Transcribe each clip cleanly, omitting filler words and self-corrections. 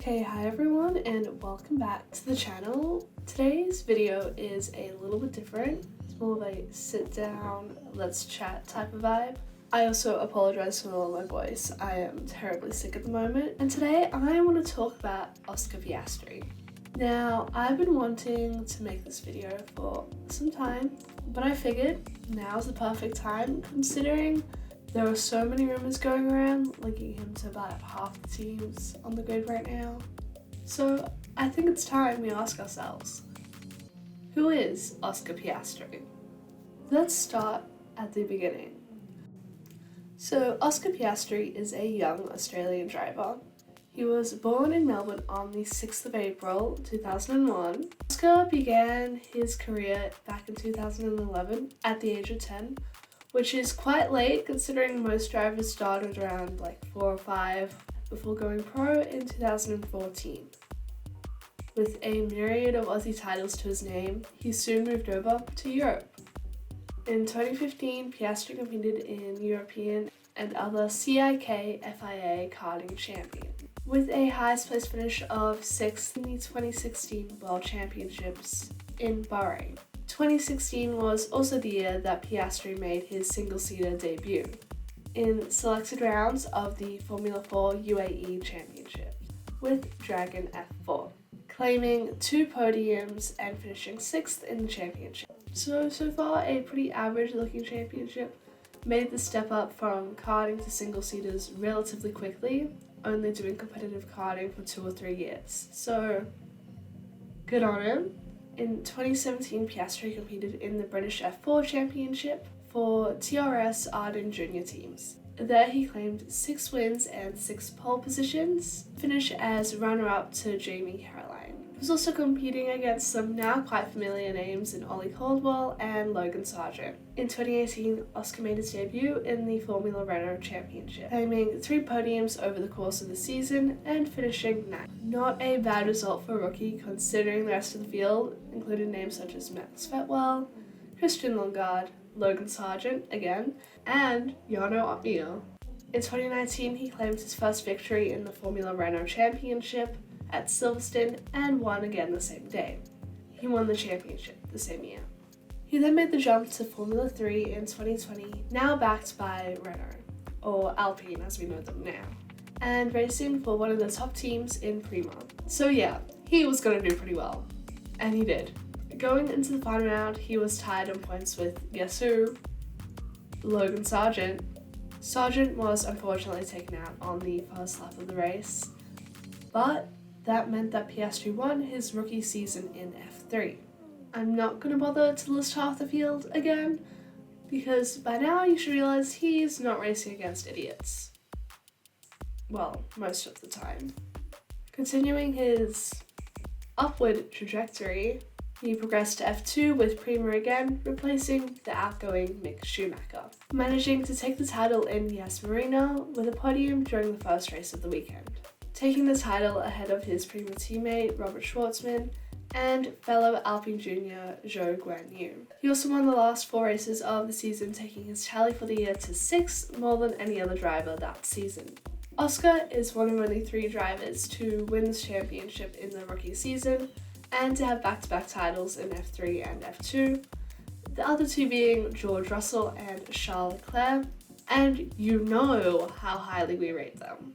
Okay, hi everyone and welcome back to the channel. Today's video is a little bit different. It's more of a sit down, let's chat type of vibe. I also apologize for my voice. I am terribly sick at the moment. And today I want to talk about Oscar Piastri. Now, I've been wanting to make this video for some time, but I figured now's the perfect time considering there are so many rumors going around linking him to about half the teams on the grid right now. So I think it's time we ask ourselves, who is Oscar Piastri? Let's start at the beginning. So Oscar Piastri is a young Australian driver. He was born in Melbourne on the 6th of April 2001. Oscar began his career back in 2011 at the age of 10, which is quite late considering most drivers started around like 4 or 5 before going pro in 2014. With a myriad of Aussie titles to his name, he soon moved over to Europe. In 2015, Piastri competed in European and other CIK FIA karting champions, with a highest place finish of 6th in the 2016 World Championships in Bahrain. 2016 was also the year that Piastri made his single-seater debut in selected rounds of the Formula 4 UAE Championship with Dragon F4, claiming 2 podiums and finishing 6th in the championship. So far a pretty average looking championship, made the step up from karting to single-seaters relatively quickly, only doing competitive karting for 2 or 3 years. So good on him. In 2017, Piastri competed in the British F4 Championship for TRS Arden Junior teams. There he claimed 6 wins and 6 pole positions, finished as runner-up to Jamie Caroline. He was also competing against some now quite familiar names in Ollie Caldwell and Logan Sargent. In 2018, Oscar made his debut in the Formula Renault Championship, claiming 3 podiums over the course of the season and finishing 9th. Not a bad result for a rookie considering the rest of the field included names such as Max Vettel, Christian Lundgaard, Logan Sargent again, and Jarno Opmeer. In 2019, he claimed his first victory in the Formula Renault Championship at Silverstone and won again the same day. He won the championship the same year. He then made the jump to Formula 3 in 2020, now backed by Renault, or Alpine as we know them now, and racing for one of the top teams in Prima. So yeah, he was going to do pretty well. And he did. Going into the final round, he was tied on points with Yasu, Logan Sargent. Sargent was unfortunately taken out on the first lap of the race, but that meant that Piastri won his rookie season in F3. I'm not going to bother to list half the field again, because by now you should realize he's not racing against idiots. Well, most of the time. Continuing his upward trajectory, he progressed to F2 with Prima again, replacing the outgoing Mick Schumacher, managing to take the title in Yas Marina with a podium during the first race of the weekend, taking the title ahead of his Prima teammate Robert Schwartzman and fellow Alpine junior Zhou Guanyu. He also won the last 4 races of the season, taking his tally for the year to 6, more than any other driver that season. Oscar is one of only 3 drivers to win this championship in the rookie season and to have back-to-back titles in F3 and F2, the other 2 being George Russell and Charles Leclerc, and you know how highly we rate them.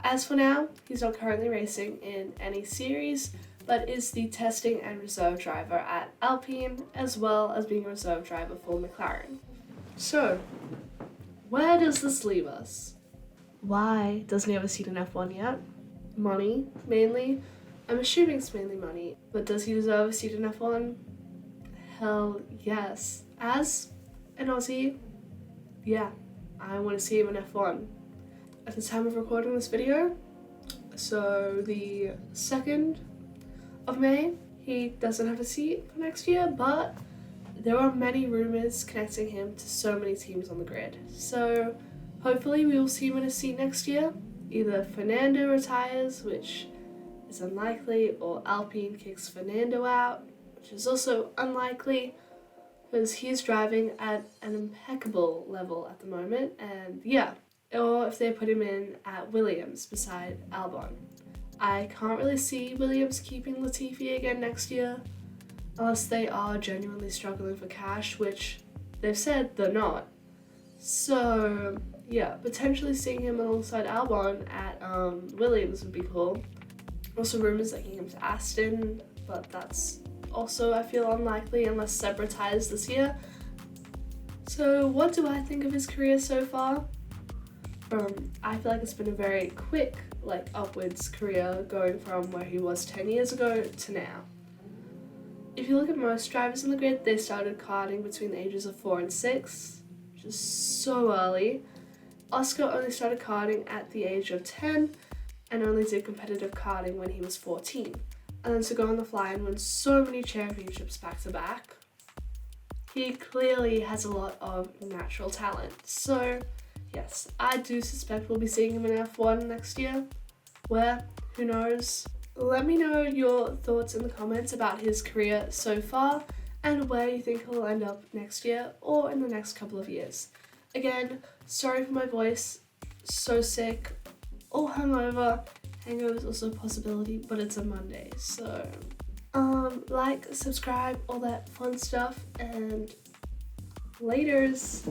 As for now, he's not currently racing in any series, but is the testing and reserve driver at Alpine, as well as being a reserve driver for McLaren. So, where does this leave us? Why doesn't he have a seat in F1 yet? Money, mainly. I'm assuming it's mainly money, but does he deserve a seat in F1? Hell yes. As an Aussie, yeah, I want to see him in F1. At the time of recording this video, so the 2nd of May, he doesn't have a seat for next year, but there are many rumors connecting him to so many teams on the grid. So hopefully we will see him in a seat next year. Either Fernando retires, which is unlikely, or Alpine kicks Fernando out, which is also unlikely, because he's driving at an impeccable level at the moment, and yeah. Or if they put him in at Williams beside Albon. I can't really see Williams keeping Latifi again next year, unless they are genuinely struggling for cash, which they've said they're not. So yeah, potentially seeing him alongside Albon at Williams would be cool. Also rumours linking him to Aston, but that's also, I feel, unlikely unless Seb retires this year. So what do I think of his career so far? I feel like it's been a very quick, upwards career going from where he was 10 years ago to now. If you look at most drivers on the grid, they started karting between the ages of 4 and 6, which is so early. Oscar only started karting at the age of 10 and only did competitive karting when he was 14. And then to go on the fly and win so many championships back to back, he clearly has a lot of natural talent. So yes, I do suspect we'll be seeing him in F1 next year. Where? Who knows? Let me know your thoughts in the comments about his career so far and where you think he'll end up next year or in the next couple of years. Again, sorry for my voice, so sick, all hungover. Hangover is also a possibility, but it's a Monday, so like, subscribe, all that fun stuff, and laters.